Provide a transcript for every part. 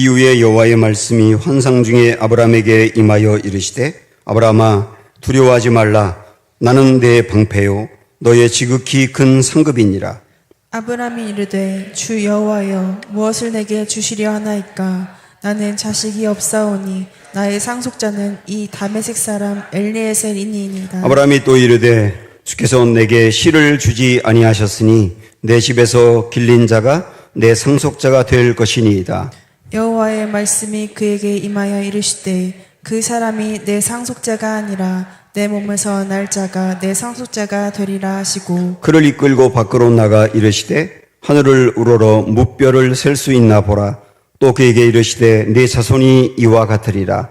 이후에 여호와의 말씀이 환상 중에 아브라함에게 임하여 이르시되 아브라함아 두려워하지 말라. 나는 내 방패요 너의 지극히 큰 상급이니라. 아브라함이 이르되 주 여호와여 무엇을 내게 주시려 하나이까. 나는 자식이 없사오니 나의 상속자는 이 다메섹 사람 엘리에셀이니이다. 아브라함이 또 이르되 주께서 내게 씨를 주지 아니하셨으니 내 집에서 길린 자가 내 상속자가 될 것이니이다. 여호와의 말씀이 그에게 임하여 이르시되 그 사람이 내 상속자가 아니라 내 몸에서 날 자가 내 상속자가 되리라 하시고 그를 이끌고 밖으로 나가 이르시되 하늘을 우러러 무뼈를 셀 수 있나 보라. 또 그에게 이르시되 네 자손이 이와 같으리라.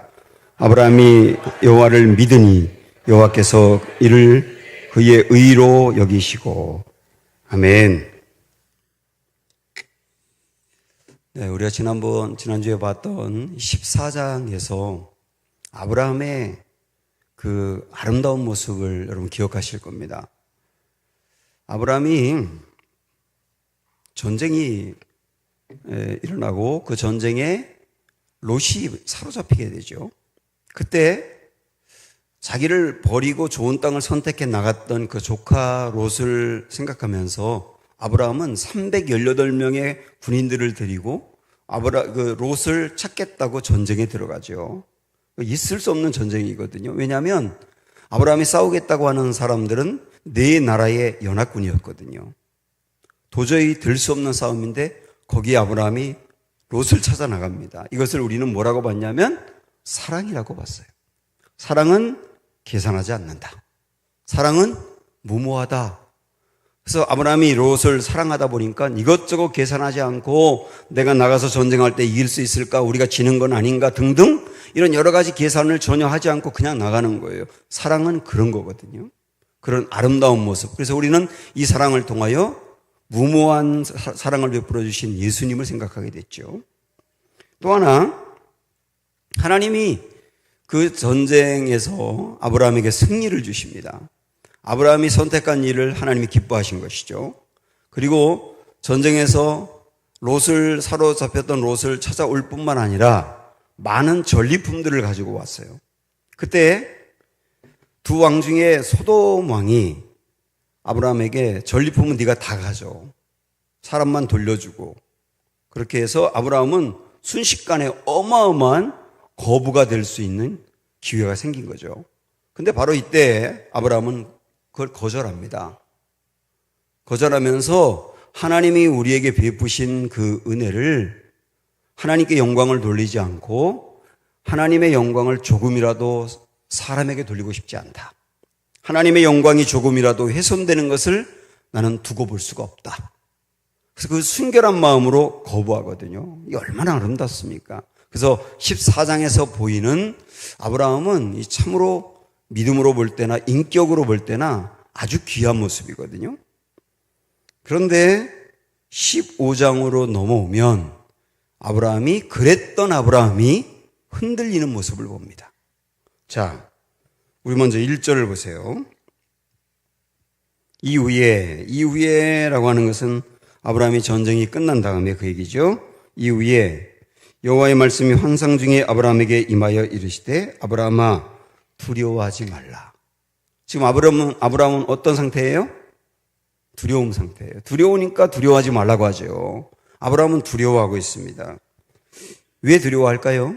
아브라함이 여호와를 믿으니 여호와께서 이를 그의 의로 여기시고. 아멘. 네, 우리가 지난주에 봤던 14장에서 아브라함의 그 아름다운 모습을 여러분 기억하실 겁니다. 아브라함이 전쟁이 일어나고 그 전쟁에 롯이 사로잡히게 되죠. 그때 자기를 버리고 좋은 땅을 선택해 나갔던 그 조카 롯을 생각하면서 아브라함은 318명의 군인들을 데리고 그 롯을 찾겠다고 전쟁에 들어가죠. 있을 수 없는 전쟁이거든요. 왜냐하면 아브라함이 싸우겠다고 하는 사람들은 네 나라의 연합군이었거든요. 도저히 들 수 없는 싸움인데 거기에 아브라함이 롯을 찾아 나갑니다. 이것을 우리는 뭐라고 봤냐면 사랑이라고 봤어요. 사랑은 계산하지 않는다. 사랑은 무모하다. 그래서 아브라함이 롯을 사랑하다 보니까 이것저것 계산하지 않고 내가 나가서 전쟁할 때 이길 수 있을까? 우리가 지는 건 아닌가? 등등 이런 여러 가지 계산을 전혀 하지 않고 그냥 나가는 거예요. 사랑은 그런 거거든요. 그런 아름다운 모습. 그래서 우리는 이 사랑을 통하여 무모한 사랑을 베풀어 주신 예수님을 생각하게 됐죠. 또 하나, 하나님이 그 전쟁에서 아브라함에게 승리를 주십니다. 아브라함이 선택한 일을 하나님이 기뻐하신 것이죠. 그리고 전쟁에서 롯을 사로잡혔던 롯을 찾아올 뿐만 아니라 많은 전리품들을 가지고 왔어요. 그때 두 왕 중에 소돔 왕이 아브라함에게 전리품은 네가 다 가져. 사람만 돌려주고. 그렇게 해서 아브라함은 순식간에 어마어마한 거부가 될 수 있는 기회가 생긴 거죠. 근데 바로 이때 아브라함은 그걸 거절합니다. 거절하면서 하나님이 우리에게 베푸신 그 은혜를 하나님께 영광을 돌리지 않고 하나님의 영광을 조금이라도 사람에게 돌리고 싶지 않다. 하나님의 영광이 조금이라도 훼손되는 것을 나는 두고 볼 수가 없다. 그래서 그 순결한 마음으로 거부하거든요. 이게 얼마나 아름답습니까? 그래서 14장에서 보이는 아브라함은 참으로 믿음으로 볼 때나 인격으로 볼 때나 아주 귀한 모습이거든요. 그런데 15장으로 넘어오면 아브라함이 그랬던 아브라함이 흔들리는 모습을 봅니다. 자, 우리 먼저 1절을 보세요. 이후에라고 하는 것은 아브라함이 전쟁이 끝난 다음에 그 얘기죠. 이후에 여호와의 말씀이 환상 중에 아브라함에게 임하여 이르시되 아브라함아 두려워하지 말라. 지금 아브라함은 어떤 상태예요? 두려움 상태예요. 두려우니까 두려워하지 말라고 하죠. 아브라함은 두려워하고 있습니다. 왜 두려워할까요?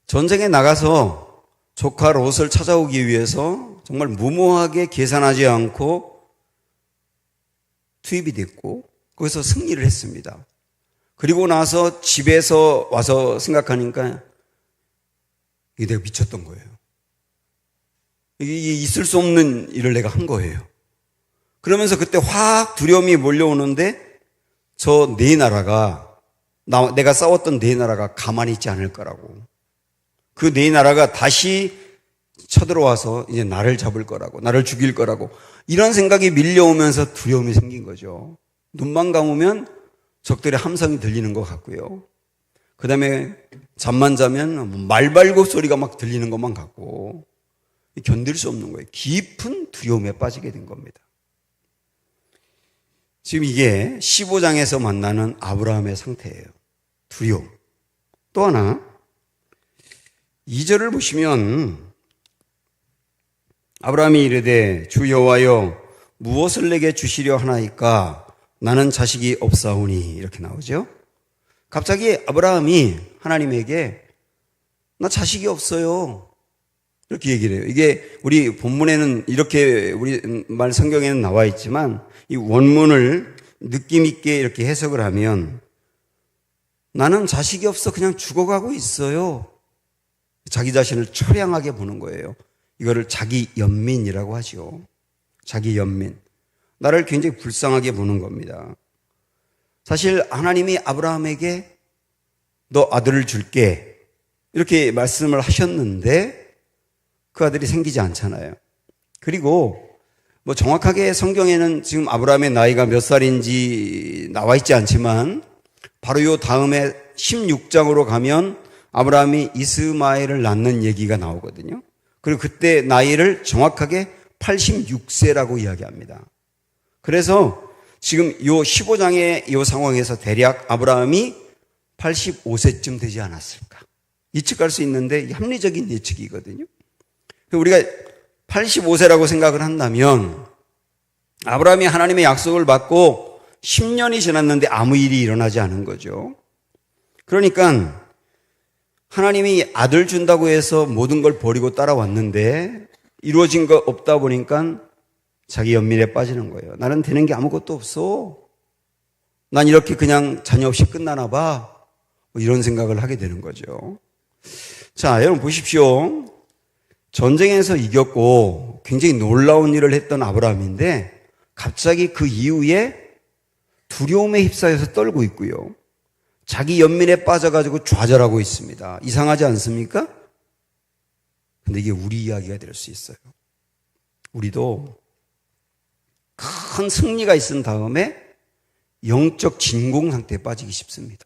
전쟁에 나가서 조카 롯을 찾아오기 위해서 정말 무모하게 계산하지 않고 투입이 됐고 거기서 승리를 했습니다. 그리고 나서 집에서 와서 생각하니까 이게 내가 미쳤던 거예요. 이게 있을 수 없는 일을 내가 한 거예요. 그러면서 그때 확 두려움이 몰려오는데 저 네 나라가 내가 싸웠던 네 나라가 가만히 있지 않을 거라고. 그 네 나라가 다시 쳐들어와서 이제 나를 잡을 거라고, 나를 죽일 거라고 이런 생각이 밀려오면서 두려움이 생긴 거죠. 눈만 감으면 적들의 함성이 들리는 것 같고요. 그 다음에 잠만 자면 말발굽 소리가 막 들리는 것만 같고 견딜 수 없는 거예요. 깊은 두려움에 빠지게 된 겁니다. 지금 이게 15장에서 만나는 아브라함의 상태예요. 두려움. 또 하나 2절을 보시면 아브라함이 이르되 주 여호와여 무엇을 내게 주시려 하나이까 나는 자식이 없사오니 이렇게 나오죠. 갑자기 아브라함이 하나님에게 나 자식이 없어요 이렇게 얘기를 해요. 이게 우리 본문에는 이렇게 우리 말 성경에는 나와 있지만 이 원문을 느낌 있게 이렇게 해석을 하면 나는 자식이 없어 그냥 죽어가고 있어요. 자기 자신을 처량하게 보는 거예요. 이거를 자기 연민이라고 하죠. 자기 연민. 나를 굉장히 불쌍하게 보는 겁니다. 사실 하나님이 아브라함에게 너 아들을 줄게 이렇게 말씀을 하셨는데 그 아들이 생기지 않잖아요. 그리고 뭐 정확하게 성경에는 지금 아브라함의 나이가 몇 살인지 나와 있지 않지만 바로 요 다음에 16장으로 가면 아브라함이 이스마엘을 낳는 얘기가 나오거든요. 그리고 그때 나이를 정확하게 86세라고 이야기합니다. 그래서 지금 요 15장의 요 상황에서 대략 아브라함이 85세쯤 되지 않았을까. 예측할 수 있는데 합리적인 예측이거든요. 우리가 85세라고 생각을 한다면 아브라함이 하나님의 약속을 받고 10년이 지났는데 아무 일이 일어나지 않은 거죠. 그러니까 하나님이 아들 준다고 해서 모든 걸 버리고 따라왔는데 이루어진 거 없다 보니까 자기 연민에 빠지는 거예요. 나는 되는 게 아무것도 없어. 난 이렇게 그냥 자녀 없이 끝나나 봐. 뭐 이런 생각을 하게 되는 거죠. 자, 여러분 보십시오. 전쟁에서 이겼고 굉장히 놀라운 일을 했던 아브라함인데 갑자기 그 이후에 두려움에 휩싸여서 떨고 있고요. 자기 연민에 빠져가지고 좌절하고 있습니다. 이상하지 않습니까? 근데 이게 우리 이야기가 될 수 있어요. 우리도 큰 승리가 있은 다음에 영적 진공 상태에 빠지기 쉽습니다.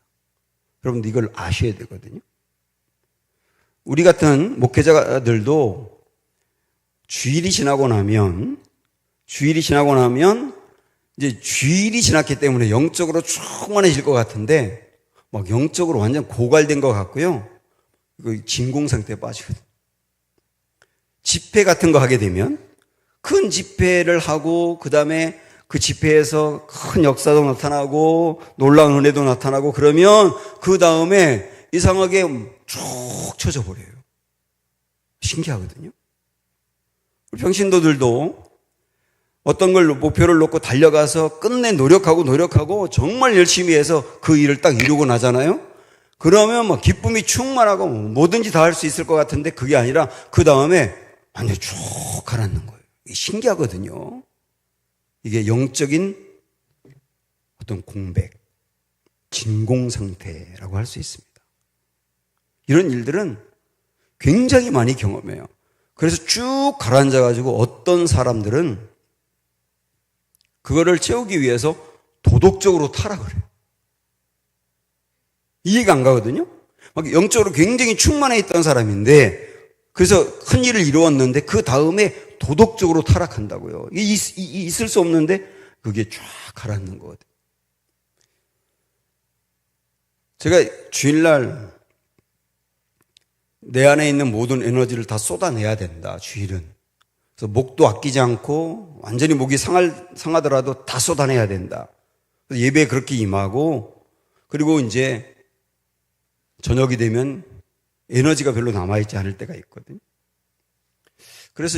여러분들 이걸 아셔야 되거든요. 우리 같은 목회자들도 주일이 지나고 나면 이제 주일이 지났기 때문에 영적으로 충만해질 것 같은데 막 영적으로 완전 고갈된 것 같고요. 진공 상태에 빠지거든요. 집회 같은 거 하게 되면 큰 집회를 하고 그다음에 그 집회에서 큰 역사도 나타나고 놀라운 은혜도 나타나고 그러면 그 다음에 이상하게 쭉 쳐져 버려요. 신기하거든요. 우리 평신도들도 어떤 걸 목표를 놓고 달려가서 끝내 노력하고 정말 열심히 해서 그 일을 딱 이루고 나잖아요. 그러면 막 기쁨이 충만하고 뭐든지 다 할 수 있을 것 같은데 그게 아니라 그 다음에 완전히 쭉 가라앉는 거예요. 이게 신기하거든요. 이게 영적인 어떤 공백, 진공 상태라고 할 수 있습니다. 이런 일들은 굉장히 많이 경험해요. 그래서 쭉 가라앉아가지고 어떤 사람들은 그거를 채우기 위해서 도덕적으로 타락을 해요. 이해가 안 가거든요. 막 영적으로 굉장히 충만해 있던 사람인데 그래서 큰 일을 이루었는데 그 다음에 도덕적으로 타락한다고요. 이게 있을 수 없는데 그게 쫙 가라앉는 거거든요. 제가 주일날 내 안에 있는 모든 에너지를 다 쏟아내야 된다, 주일은. 그래서 목도 아끼지 않고 완전히 목이 상하더라도 다 쏟아내야 된다. 그래서 예배에 그렇게 임하고 그리고 이제 저녁이 되면 에너지가 별로 남아있지 않을 때가 있거든요. 그래서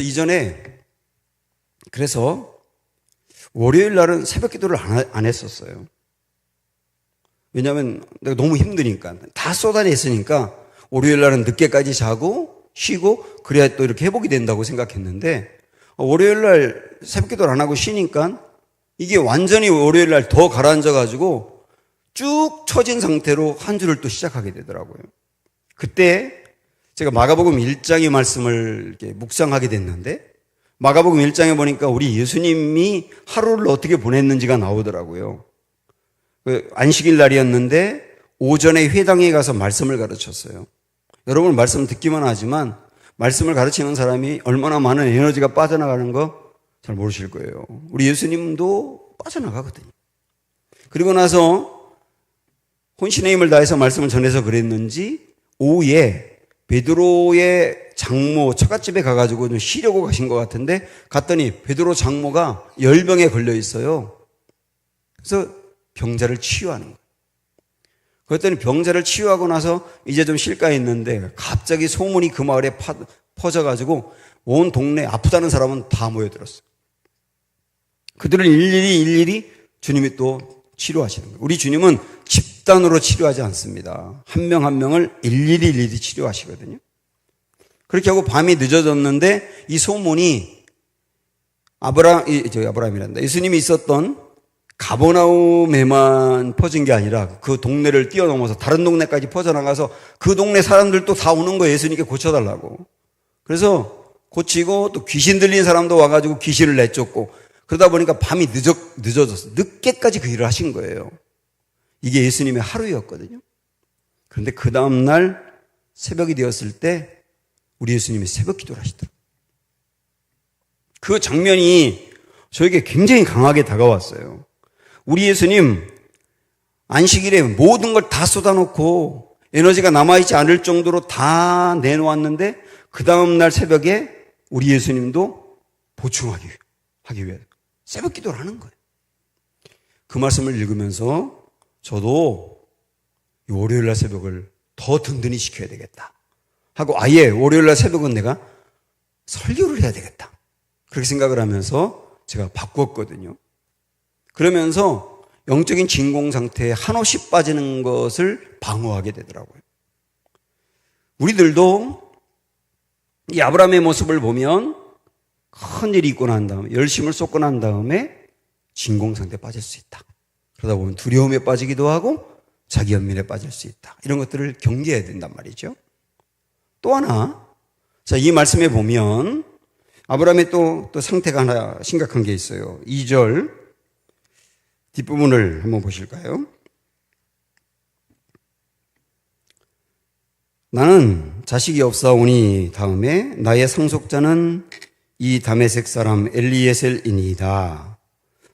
월요일 날은 새벽 기도를 안 했었어요. 왜냐하면 내가 너무 힘드니까 다 쏟아냈으니까 월요일 날은 늦게까지 자고 쉬고 그래야 또 이렇게 회복이 된다고 생각했는데 월요일 날 새벽 기도를 안 하고 쉬니까 이게 완전히 월요일 날 더 가라앉아가지고 쭉 처진 상태로 한 주를 또 시작하게 되더라고요. 그때 제가 마가복음 1장의 말씀을 이렇게 묵상하게 됐는데 마가복음 1장에 보니까 우리 예수님이 하루를 어떻게 보냈는지가 나오더라고요. 안식일 날이었는데 오전에 회당에 가서 말씀을 가르쳤어요. 여러분 말씀 듣기만 하지만 말씀을 가르치는 사람이 얼마나 많은 에너지가 빠져나가는 거 잘 모르실 거예요. 우리 예수님도 빠져나가거든요. 그리고 나서 혼신의 힘을 다해서 말씀을 전해서 그랬는지 오후에 베드로의 장모 처갓집에 가가지고 좀 쉬려고 가신 것 같은데 갔더니 베드로 장모가 열병에 걸려 있어요. 그래서 병자를 치유하는 거예요. 그랬더니 병자를 치유하고 나서 이제 좀 쉴까 했는데 갑자기 소문이 그 마을에 퍼져가지고 온 동네 아프다는 사람은 다 모여들었어요. 그들을 일일이 주님이 또 치료하시는 거예요. 우리 주님은 집단으로 치료하지 않습니다. 한 명 한 명을 일일이 치료하시거든요. 그렇게 하고 밤이 늦어졌는데 이 소문이 아브라함이란다. 예수님이 있었던 가버나움에만 퍼진 게 아니라 그 동네를 뛰어넘어서 다른 동네까지 퍼져나가서 그 동네 사람들도 다 오는 거예요. 예수님께 고쳐달라고. 그래서 고치고 또 귀신 들린 사람도 와가지고 귀신을 내쫓고 그러다 보니까 밤이 늦어졌어요. 늦게까지 그 일을 하신 거예요. 이게 예수님의 하루였거든요. 그런데 그 다음날 새벽이 되었을 때 우리 예수님이 새벽 기도를 하시더라고요. 그 장면이 저에게 굉장히 강하게 다가왔어요. 우리 예수님 안식일에 모든 걸 다 쏟아놓고 에너지가 남아있지 않을 정도로 다 내놓았는데 그 다음날 새벽에 우리 예수님도 보충하기 위해 새벽 기도를 하는 거예요. 그 말씀을 읽으면서 저도 월요일날 새벽을 더 든든히 지켜야 되겠다 하고 아예 월요일날 새벽은 내가 설교를 해야 되겠다 그렇게 생각을 하면서 제가 바꿨거든요. 그러면서 영적인 진공 상태에 한없이 빠지는 것을 방어하게 되더라고요. 우리들도 이 아브라함의 모습을 보면 큰 일이 있고 난 다음에 열심을 쏟고 난 다음에 진공 상태에 빠질 수 있다. 그러다 보면 두려움에 빠지기도 하고 자기 연민에 빠질 수 있다. 이런 것들을 경계해야 된단 말이죠. 또 하나, 자, 이 말씀에 보면 아브라함의 또 상태가 하나 심각한 게 있어요. 2절 뒷부분을 한번 보실까요? 나는 자식이 없사오니 다음에 나의 상속자는 이 다메섹 사람 엘리에셀이니이다.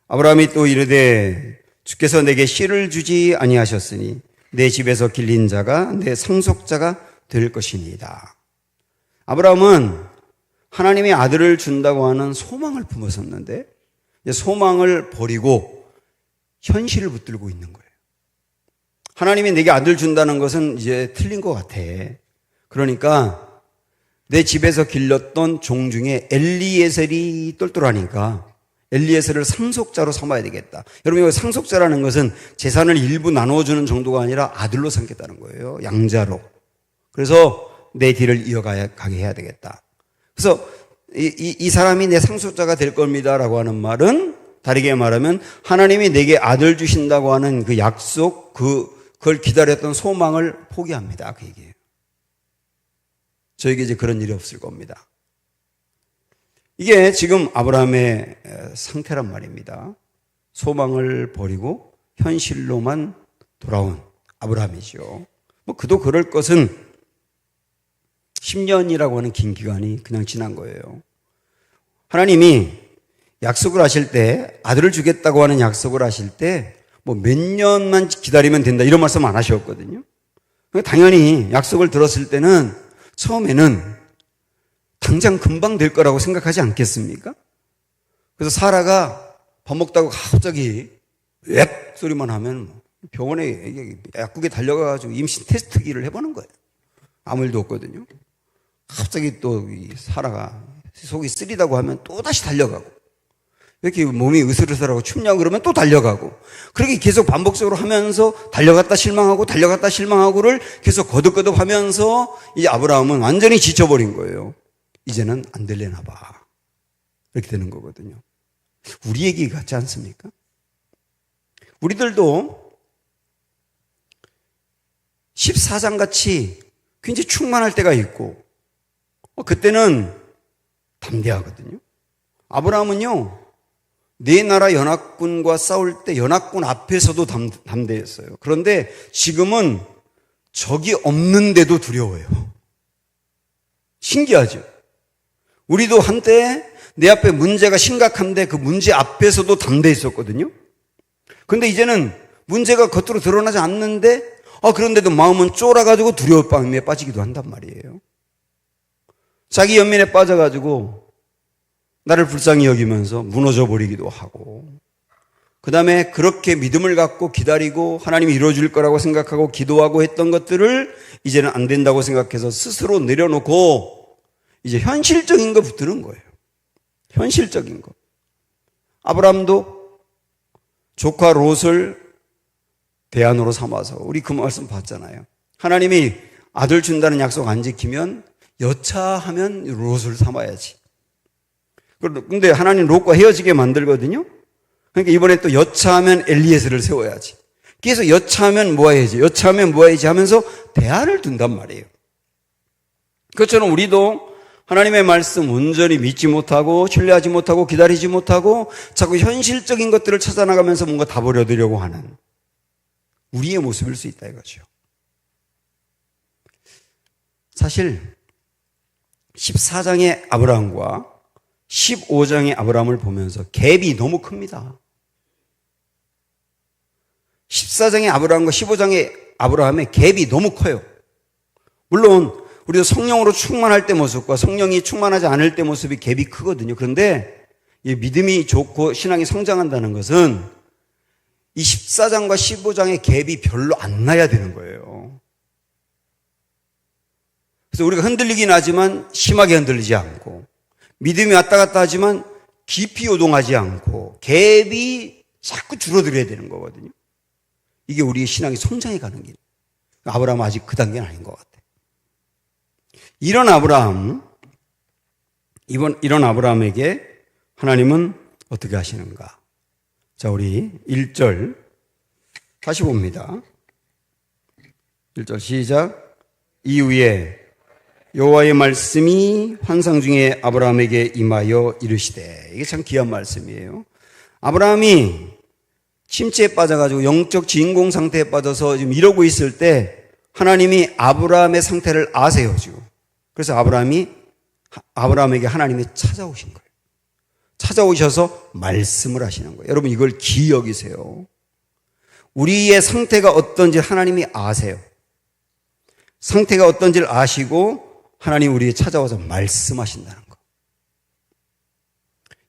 아브라함이 또 이르되 주께서 내게 씨를 주지 아니하셨으니 내 집에서 길린 자가 내 상속자가 될 것이니이다. 아브라함은 하나님의 아들을 준다고 하는 소망을 품었었는데 소망을 버리고 현실을 붙들고 있는 거예요. 하나님이 내게 아들 준다는 것은 이제 틀린 것 같아. 그러니까 내 집에서 길렀던 종 중에 엘리에셀이 똘똘하니까 엘리에셀을 상속자로 삼아야 되겠다. 여러분, 상속자라는 것은 재산을 일부 나눠주는 정도가 아니라 아들로 삼겠다는 거예요. 양자로. 그래서 내 뒤를 이어가게 해야 되겠다. 그래서 이 사람이 내 상속자가 될 겁니다라고 하는 말은 다르게 말하면 하나님이 내게 아들 주신다고 하는 그 약속, 그걸 기다렸던 소망을 포기합니다. 그 얘기예요. 저에게 이제 그런 일이 없을 겁니다. 이게 지금 아브라함의 상태란 말입니다. 소망을 버리고 현실로만 돌아온 아브라함이죠. 뭐 그도 그럴 것은 10년이라고 하는 긴 기간이 그냥 지난 거예요. 하나님이 약속을 하실 때 아들을 주겠다고 하는 약속을 하실 때 뭐 몇 년만 기다리면 된다 이런 말씀 안 하셨거든요. 당연히 약속을 들었을 때는 처음에는 당장 금방 될 거라고 생각하지 않겠습니까? 그래서 사라가 밥 먹다가 갑자기 웩 소리만 하면 병원에 약국에 달려가가지고 임신 테스트기를 해보는 거예요. 아무 일도 없거든요. 갑자기 또 사라가 속이 쓰리다고 하면 또 다시 달려가고 이렇게 몸이 으슬으슬하고 춥냐고 그러면 또 달려가고 그렇게 계속 반복적으로 하면서 달려갔다 실망하고를 계속 거듭거듭 하면서 이제 아브라함은 완전히 지쳐버린 거예요. 이제는 안 될래나 봐. 이렇게 되는 거거든요. 우리 얘기 같지 않습니까? 우리들도 14장 같이 굉장히 충만할 때가 있고 그때는 담대하거든요. 아브라함은요, 네 나라 연합군과 싸울 때 연합군 앞에서도 담대했어요. 그런데 지금은 적이 없는데도 두려워요. 신기하죠? 우리도 한때 내 앞에 문제가 심각한데 그 문제 앞에서도 담대했었거든요. 그런데 이제는 문제가 겉으로 드러나지 않는데 그런데도 마음은 쫄아가지고 두려울 밤에 빠지기도 한단 말이에요. 자기 연민에 빠져가지고 나를 불쌍히 여기면서 무너져 버리기도 하고, 그 다음에 그렇게 믿음을 갖고 기다리고 하나님이 이루어줄 거라고 생각하고 기도하고 했던 것들을 이제는 안 된다고 생각해서 스스로 내려놓고 이제 현실적인 거 붙드는 거예요. 현실적인 거. 아브라함도 조카 롯을 대안으로 삼아서, 우리 그 말씀 봤잖아요. 하나님이 아들 준다는 약속 안 지키면 여차하면 롯을 삼아야지. 그런데 하나님 롯과 헤어지게 만들거든요. 그러니까 이번에 또 여차하면 엘리에셀을 세워야지. 그래서 여차하면 모아야지, 여차하면 모아야지 하면서 대안을 둔단 말이에요. 그것처럼 우리도 하나님의 말씀 온전히 믿지 못하고 신뢰하지 못하고 기다리지 못하고 자꾸 현실적인 것들을 찾아나가면서 뭔가 다 버려두려고 하는 우리의 모습일 수 있다 이거죠. 사실 14장의 아브라함과 15장의 아브라함을 보면서 갭이 너무 큽니다. 14장의 아브라함과 15장의 아브라함의 갭이 너무 커요. 물론 우리도 성령으로 충만할 때 모습과 성령이 충만하지 않을 때 모습이 갭이 크거든요. 그런데 이 믿음이 좋고 신앙이 성장한다는 것은 이 14장과 15장의 갭이 별로 안 나야 되는 거예요. 그래서 우리가 흔들리긴 하지만 심하게 흔들리지 않고, 믿음이 왔다 갔다 하지만 깊이 요동하지 않고 갭이 자꾸 줄어들어야 되는 거거든요. 이게 우리의 신앙이 성장해 가는 길. 아브라함은 아직 그 단계는 아닌 것 같아요. 이런 아브라함에게 하나님은 어떻게 하시는가? 자, 우리 1절 다시 봅니다. 1절 시작. 이후에 여호와의 말씀이 환상 중에 아브라함에게 임하여 이르시되, 이게 참 귀한 말씀이에요. 아브라함이 침체에 빠져가지고 영적 진공 상태에 빠져서 지금 이러고 있을 때 하나님이 아브라함의 상태를 아세요 지금. 그래서 아브라함에게 하나님이 찾아오신 거예요. 찾아오셔서 말씀을 하시는 거예요. 여러분 이걸 기이 여기세요. 우리의 상태가 어떤지 하나님이 아세요. 상태가 어떤지를 아시고 하나님 우리에 찾아와서 말씀하신다는 거.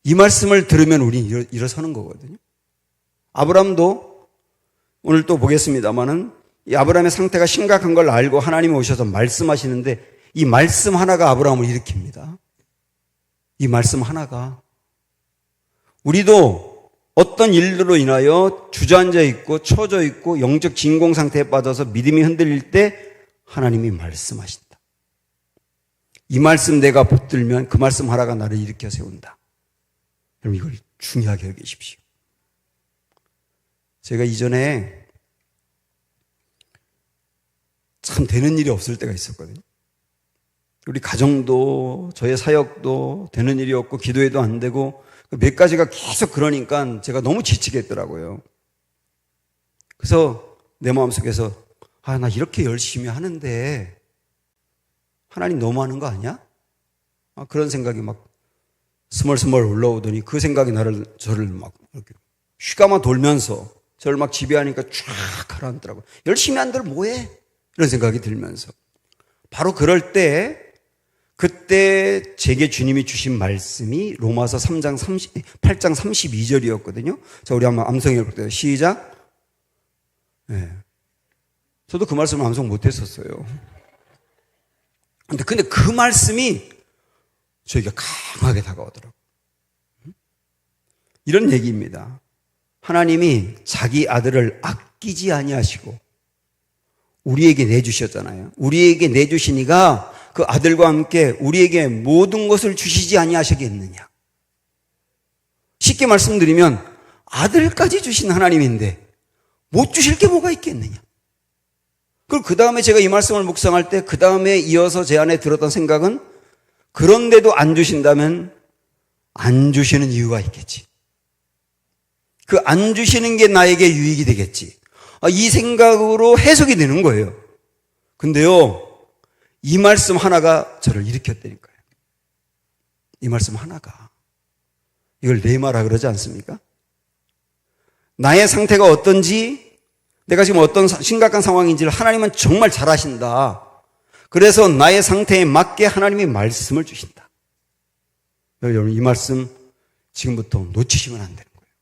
이 말씀을 들으면 우리는 일어서는 거거든요. 아브라함도 오늘 또 보겠습니다마는 이 아브라함의 상태가 심각한 걸 알고 하나님이 오셔서 말씀하시는데 이 말씀 하나가 아브라함을 일으킵니다. 이 말씀 하나가. 우리도 어떤 일들로 인하여 주저앉아 있고 처져 있고 영적 진공 상태에 빠져서 믿음이 흔들릴 때 하나님이 말씀하신다. 이 말씀 내가 붙들면 그 말씀 하나가 나를 일으켜 세운다. 여러분 이걸 중요하게 여기십시오. 제가 이전에 참 되는 일이 없을 때가 있었거든요. 우리 가정도 저의 사역도 되는 일이 없고 기도해도 안 되고 몇 가지가 계속 그러니까 제가 너무 지치겠더라고요. 그래서 내 마음속에서 나 이렇게 열심히 하는데 하나님 너무하는 거 아니야? 그런 생각이 막 스멀스멀 올라오더니 그 생각이 저를 막 이렇게 휘감아 돌면서 저를 막 지배하니까 쫙 가라앉더라고요. 열심히 한들 뭐해? 이런 생각이 들면서 바로 그럴 때 그때 제게 주님이 주신 말씀이 로마서 8장 32절이었거든요. 자, 우리 한번 암송해 볼게요. 시작. 네. 저도 그 말씀을 암송 못했었어요. 근데 그 말씀이 저에게 강하게 다가오더라고요. 이런 얘기입니다. 하나님이 자기 아들을 아끼지 아니하시고 우리에게 내주셨잖아요. 우리에게 내주시니까 그 아들과 함께 우리에게 모든 것을 주시지 아니하시겠느냐. 쉽게 말씀드리면 아들까지 주신 하나님인데 못 주실 게 뭐가 있겠느냐. 그리고 그 다음에 제가 이 말씀을 묵상할 때 그 다음에 이어서 제 안에 들었던 생각은 그런데도 안 주신다면 안 주시는 이유가 있겠지. 그 안 주시는 게 나에게 유익이 되겠지. 이 생각으로 해석이 되는 거예요. 근데요, 이 말씀 하나가 저를 일으켰다니까요. 이 말씀 하나가. 이걸 레마라 그러지 않습니까? 나의 상태가 어떤지 내가 지금 어떤 심각한 상황인지를 하나님은 정말 잘 아신다. 그래서 나의 상태에 맞게 하나님이 말씀을 주신다. 여러분, 이 말씀 지금부터 놓치시면 안 되는 거예요.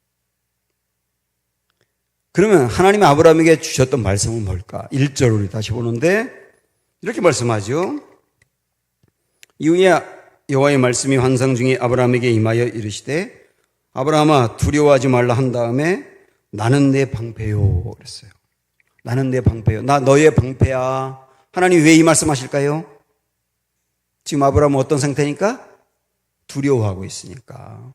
그러면 하나님이 아브라함에게 주셨던 말씀은 뭘까? 1절 우리 다시 보는데 이렇게 말씀하죠. 이후에 여호와의 말씀이 환상 중에 아브라함에게 임하여 이르시되 아브라함아 두려워하지 말라 한 다음에 나는 내 방패요 그랬어요. 나는 내 방패요. 나 너의 방패야. 하나님이 왜 이 말씀하실까요? 지금 아브라함은 어떤 상태니까? 두려워하고 있으니까.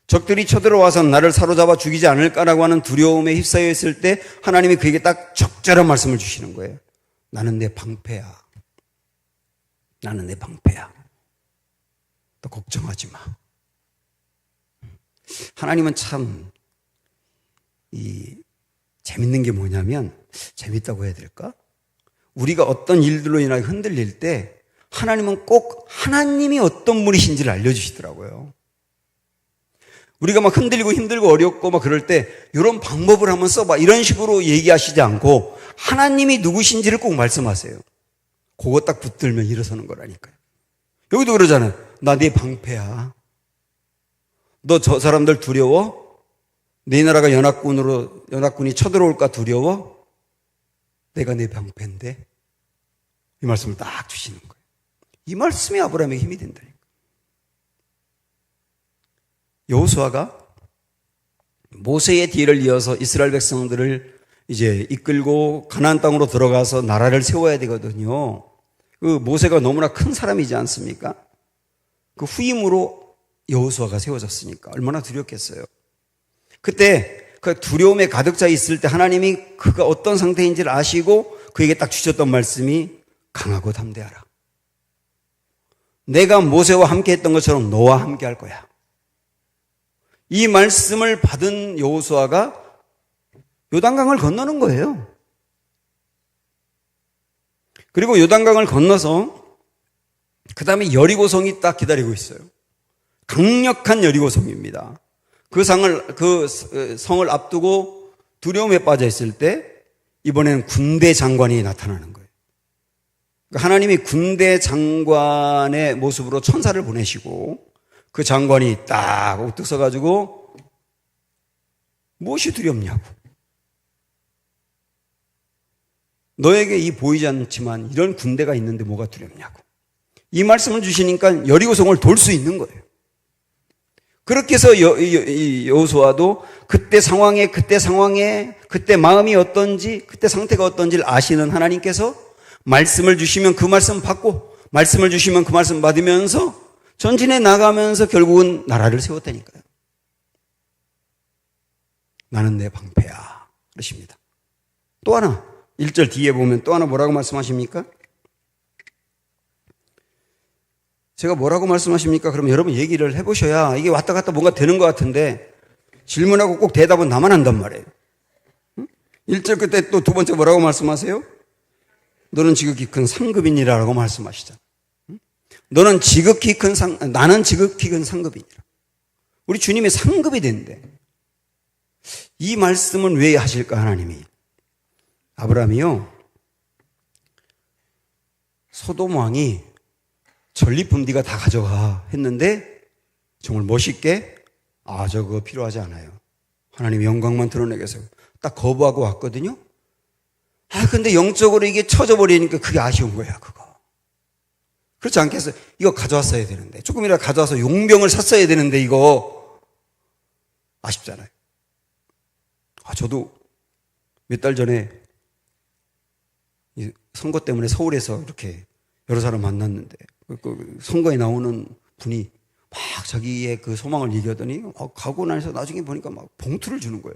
적들이 쳐들어와서 나를 사로잡아 죽이지 않을까라고 하는 두려움에 휩싸여 있을 때 하나님이 그에게 딱 적절한 말씀을 주시는 거예요. 나는 내 방패야. 나는 내 방패야. 또 걱정하지 마. 하나님은 참 재밌는 게 뭐냐면, 재밌다고 해야 될까? 우리가 어떤 일들로 인하여 흔들릴 때 하나님은 꼭 하나님이 어떤 분이신지를 알려주시더라고요. 우리가 막 흔들리고 힘들고 어렵고 막 그럴 때 이런 방법을 한번 써봐 이런 식으로 얘기하시지 않고 하나님이 누구신지를 꼭 말씀하세요. 그거 딱 붙들면 일어서는 거라니까요. 여기도 그러잖아요. 나 네 방패야. 너 저 사람들 두려워? 네 나라가 연합군이 쳐들어올까 두려워? 내가 네 방패인데. 이 말씀을 딱 주시는 거예요. 이 말씀이 아브라함에게 힘이 된다니까. 여호수아가 모세의 뒤를 이어서 이스라엘 백성들을 이제 이끌고 가나안 땅으로 들어가서 나라를 세워야 되거든요. 그 모세가 너무나 큰 사람이지 않습니까? 그 후임으로 여호수아가 세워졌으니까 얼마나 두렵겠어요. 그때 그 두려움에 가득 차 있을 때 하나님이 그가 어떤 상태인지를 아시고 그에게 딱 주셨던 말씀이 강하고 담대하라. 내가 모세와 함께 했던 것처럼 너와 함께 할 거야. 이 말씀을 받은 여호수아가 요단강을 건너는 거예요. 그리고 요단강을 건너서 그 다음에 여리고성이 딱 기다리고 있어요. 강력한 여리고성입니다. 그 성을 앞두고 두려움에 빠져 있을 때 이번에는 군대 장관이 나타나는 거예요. 그러니까 하나님이 군대 장관의 모습으로 천사를 보내시고 그 장관이 딱 우뚝 서가지고 무엇이 두렵냐고. 너에게 이 보이지 않지만 이런 군대가 있는데 뭐가 두렵냐고. 이 말씀을 주시니까 여리고성을 돌 수 있는 거예요. 그렇게 해서 여호수아도 그때 상황에 그때 마음이 어떤지 그때 상태가 어떤지를 아시는 하나님께서 말씀을 주시면 그 말씀 받고 말씀을 주시면 그 말씀 받으면서 전진해 나가면서 결국은 나라를 세웠다니까요. 나는 내 방패야. 그러십니다. 또 하나 1절 뒤에 보면 또 하나 뭐라고 말씀하십니까? 제가 뭐라고 말씀하십니까? 그러면 여러분 얘기를 해보셔야 이게 왔다 갔다 뭔가 되는 것 같은데 질문하고 꼭 대답은 나만 한단 말이에요. 1절 끝에 또 두 번째 뭐라고 말씀하세요? 너는 지극히 큰 상급이니라라고 말씀하시잖아요. 나는 지극히 큰 상급이니라. 우리 주님의 상급이 된대. 이 말씀은 왜 하실까 하나님이? 아브라함이요, 소돔 왕이 전리품 네가 다 가져가 했는데 정말 멋있게 저거 필요하지 않아요. 하나님 영광만 드러내겠어요. 딱 거부하고 왔거든요. 근데 영적으로 이게 쳐져버리니까 그게 아쉬운 거야, 그거. 그렇지 않겠어요? 이거 가져왔어야 되는데. 조금이라도 가져와서 용병을 샀어야 되는데, 이거. 아쉽잖아요. 저도 몇 달 전에 선거 때문에 서울에서 이렇게 여러 사람 만났는데, 그 선거에 나오는 분이 막 자기의 그 소망을 얘기하더니, 가고 나서 나중에 보니까 막 봉투를 주는 거예요.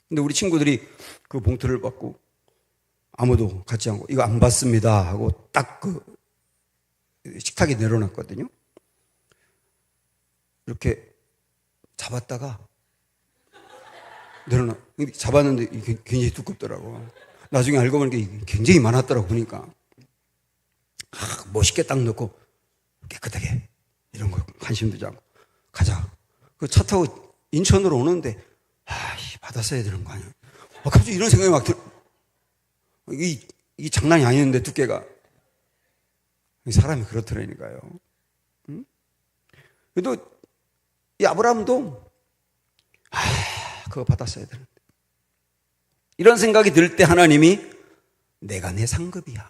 근데 우리 친구들이 그 봉투를 받고 아무도 갖지 않고 이거 안 받습니다 하고 딱 그 식탁에 내려놨거든요. 이렇게 잡았다가 잡았는데 이게 굉장히 두껍더라고. 나중에 알고 보니까 이게 굉장히 많았더라고. 보니까 멋있게 딱 넣고 깨끗하게 이런 거 관심 두지 않고 가자. 그 차 타고 인천으로 오는데 받았어야 되는 거 아니야? 갑자기 이런 생각이 막 이 장난이 아니었는데 두께가. 사람이 그렇더라니까요. 응? 그래도 이 아브라함도 그거 받았어야 되는데. 이런 생각이 들 때 하나님이 내가 내 상급이야.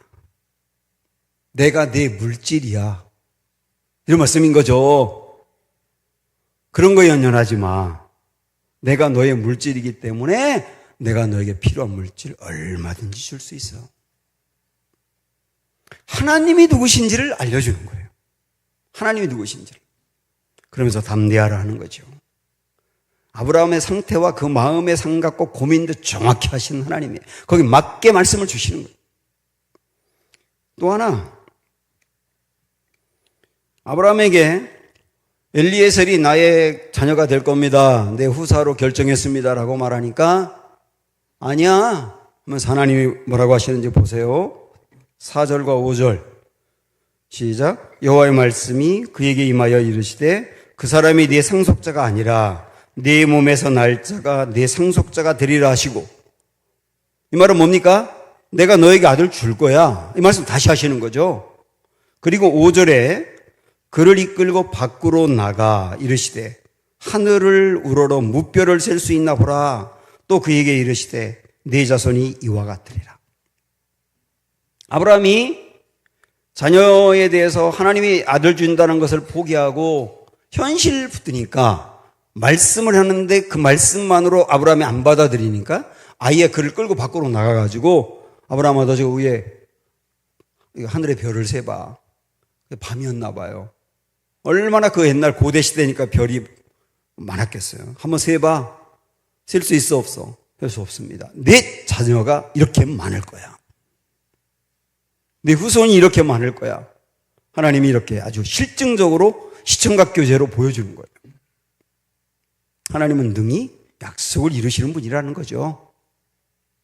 내가 내 물질이야. 이런 말씀인 거죠. 그런 거 연연하지 마. 내가 너의 물질이기 때문에 내가 너에게 필요한 물질 얼마든지 줄 수 있어. 하나님이 누구신지를 알려주는 거예요. 하나님이 누구신지를. 그러면서 담대하라 하는 거죠. 아브라함의 상태와 그 마음의 생각과 고민도 정확히 하시는 하나님이 거기 맞게 말씀을 주시는 거예요. 또 하나, 아브라함에게 엘리에셀이 나의 자녀가 될 겁니다. 내 후사로 결정했습니다. 라고 말하니까 아니야. 하면서 하나님이 뭐라고 하시는지 보세요. 4절과 5절 시작. 여호와의 말씀이 그에게 임하여 이르시되 그 사람이 네 상속자가 아니라 네 몸에서 날 자가 네 상속자가 되리라 하시고, 이 말은 뭡니까? 내가 너에게 아들 줄 거야. 이 말씀 다시 하시는 거죠. 그리고 5절에 그를 이끌고 밖으로 나가 이르시되 하늘을 우러러 무뼈를 셀 수 있나 보라. 또 그에게 이르시되 네 자손이 이와 같으리라. 아브라함이 자녀에 대해서 하나님이 아들 준다는 것을 포기하고 현실 붙으니까 말씀을 하는데 그 말씀만으로 아브라함이 안 받아들이니까 아예 그를 끌고 밖으로 나가가지고 아브라함아 너 저 위에 하늘의 별을 세봐. 밤이었나 봐요. 얼마나 그 옛날 고대 시대니까 별이 많았겠어요. 한번 세봐. 셀 수 있어 없어? 셀 수 없습니다. 내 자녀가 이렇게 많을 거야. 내 후손이 이렇게 많을 거야. 하나님이 이렇게 아주 실증적으로 시청각 교제로 보여주는 거예요. 하나님은 능히 약속을 이루시는 분이라는 거죠.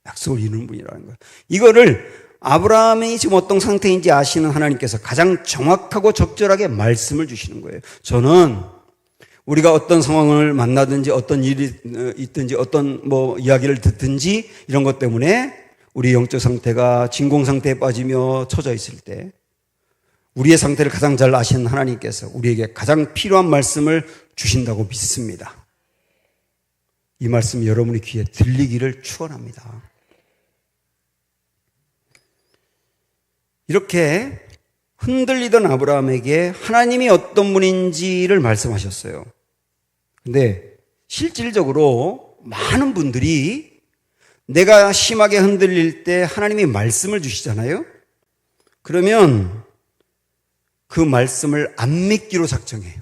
약속을 이루는 분이라는 거예요. 이거를 아브라함이 지금 어떤 상태인지 아시는 하나님께서 가장 정확하고 적절하게 말씀을 주시는 거예요. 저는 우리가 어떤 상황을 만나든지 어떤 일이 있든지 어떤 이야기를 듣든지 이런 것 때문에 우리 영적 상태가 진공 상태에 빠지며 처져 있을 때 우리의 상태를 가장 잘 아시는 하나님께서 우리에게 가장 필요한 말씀을 주신다고 믿습니다. 이 말씀이 여러분의 귀에 들리기를 축원합니다. 이렇게 흔들리던 아브라함에게 하나님이 어떤 분인지를 말씀하셨어요. 근데 실질적으로 많은 분들이 내가 심하게 흔들릴 때 하나님이 말씀을 주시잖아요. 그러면 그 말씀을 안 믿기로 작정해요.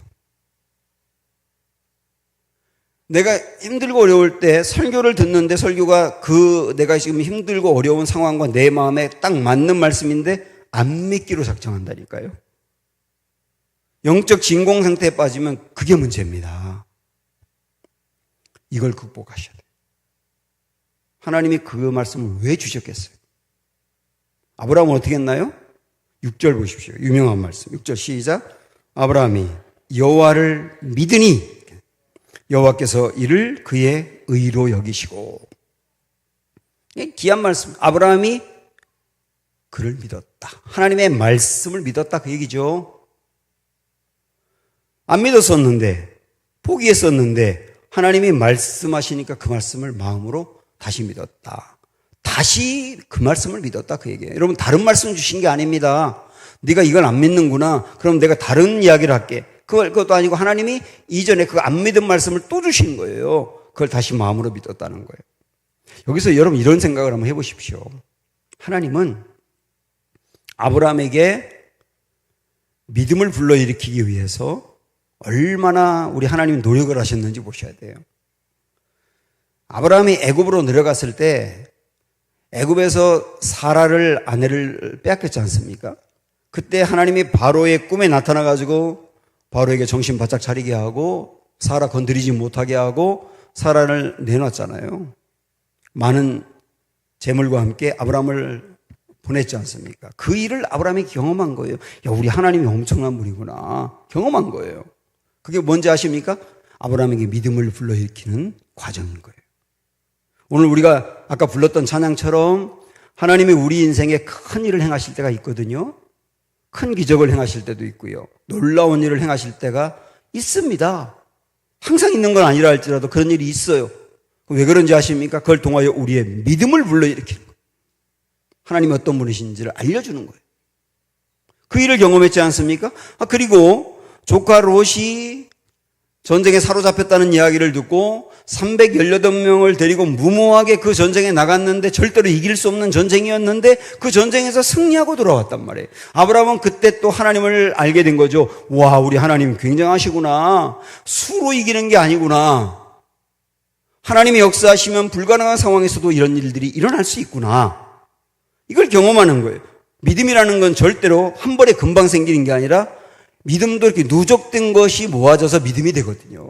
내가 힘들고 어려울 때 설교를 듣는데 설교가 내가 지금 힘들고 어려운 상황과 내 마음에 딱 맞는 말씀인데 안 믿기로 작정한다니까요. 영적 진공 상태에 빠지면 그게 문제입니다. 이걸 극복하셔야 돼요. 하나님이 그 말씀을 왜 주셨겠어요? 아브라함은 어떻게 했나요? 6절 보십시오. 유명한 말씀. 6절 시작. 아브라함이 여호와를 믿으니 여호와께서 이를 그의 의로 여기시고. 귀한 말씀. 아브라함이 그를 믿었다. 하나님의 말씀을 믿었다 그 얘기죠. 안 믿었었는데 포기했었는데 하나님이 말씀하시니까 그 말씀을 마음으로 다시 믿었다. 다시 그 말씀을 믿었다 그 얘기예요. 여러분 다른 말씀 주신 게 아닙니다. 네가 이걸 안 믿는구나. 그럼 내가 다른 이야기를 할게. 그것도 아니고 하나님이 이전에 그 안 믿은 말씀을 또 주신 거예요. 그걸 다시 마음으로 믿었다는 거예요. 여기서 여러분 이런 생각을 한번 해보십시오. 하나님은 아브라함에게 믿음을 불러일으키기 위해서 얼마나 우리 하나님이 노력을 하셨는지 보셔야 돼요. 아브라함이 애굽으로 내려갔을 때 애굽에서 사라를 아내를 빼앗겼지 않습니까? 그때 하나님이 바로의 꿈에 나타나가지고 바로에게 정신 바짝 차리게 하고 사라 건드리지 못하게 하고 사라를 내놨잖아요. 많은 재물과 함께 아브라함을 보냈지 않습니까? 그 일을 아브라함이 경험한 거예요. 야, 우리 하나님이 엄청난 분이구나. 경험한 거예요. 그게 뭔지 아십니까? 아브라함에게 믿음을 불러일으키는 과정인 거예요. 오늘 우리가 아까 불렀던 찬양처럼 하나님이 우리 인생에 큰 일을 행하실 때가 있거든요. 큰 기적을 행하실 때도 있고요. 놀라운 일을 행하실 때가 있습니다. 항상 있는 건 아니라 할지라도 그런 일이 있어요. 왜 그런지 아십니까? 그걸 통하여 우리의 믿음을 불러일으키는 거예요. 하나님이 어떤 분이신지를 알려주는 거예요. 그 일을 경험했지 않습니까? 그리고 조카 롯이 전쟁에 사로잡혔다는 이야기를 듣고 318명을 데리고 무모하게 그 전쟁에 나갔는데 절대로 이길 수 없는 전쟁이었는데 그 전쟁에서 승리하고 돌아왔단 말이에요. 아브라함은 그때 또 하나님을 알게 된 거죠. 와, 우리 하나님 굉장하시구나. 수로 이기는 게 아니구나. 하나님이 역사하시면 불가능한 상황에서도 이런 일들이 일어날 수 있구나. 이걸 경험하는 거예요. 믿음이라는 건 절대로 한 번에 금방 생기는 게 아니라 믿음도 이렇게 누적된 것이 모아져서 믿음이 되거든요.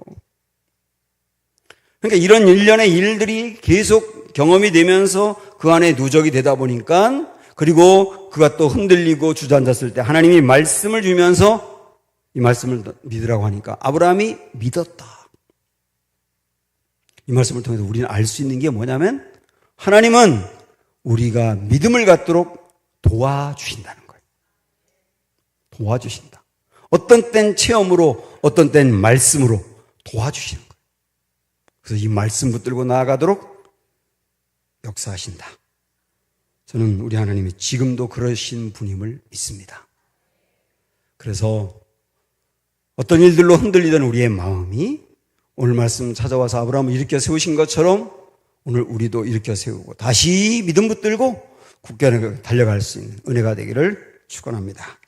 그러니까 이런 일련의 일들이 계속 경험이 되면서 그 안에 누적이 되다 보니까 그리고 그가 또 흔들리고 주저앉았을 때 하나님이 말씀을 주면서 이 말씀을 믿으라고 하니까 아브라함이 믿었다. 이 말씀을 통해서 우리는 알 수 있는 게 뭐냐면 하나님은 우리가 믿음을 갖도록 도와주신다는 거예요. 도와주신다. 어떤 땐 체험으로, 어떤 땐 말씀으로 도와주시는 거예요. 그래서 이 말씀 붙들고 나아가도록 역사하신다. 저는 우리 하나님이 지금도 그러신 분임을 믿습니다. 그래서 어떤 일들로 흔들리던 우리의 마음이 오늘 말씀 찾아와서 아브라함을 일으켜 세우신 것처럼 오늘 우리도 일으켜 세우고 다시 믿음 붙들고 굳게 달려갈 수 있는 은혜가 되기를 축원합니다.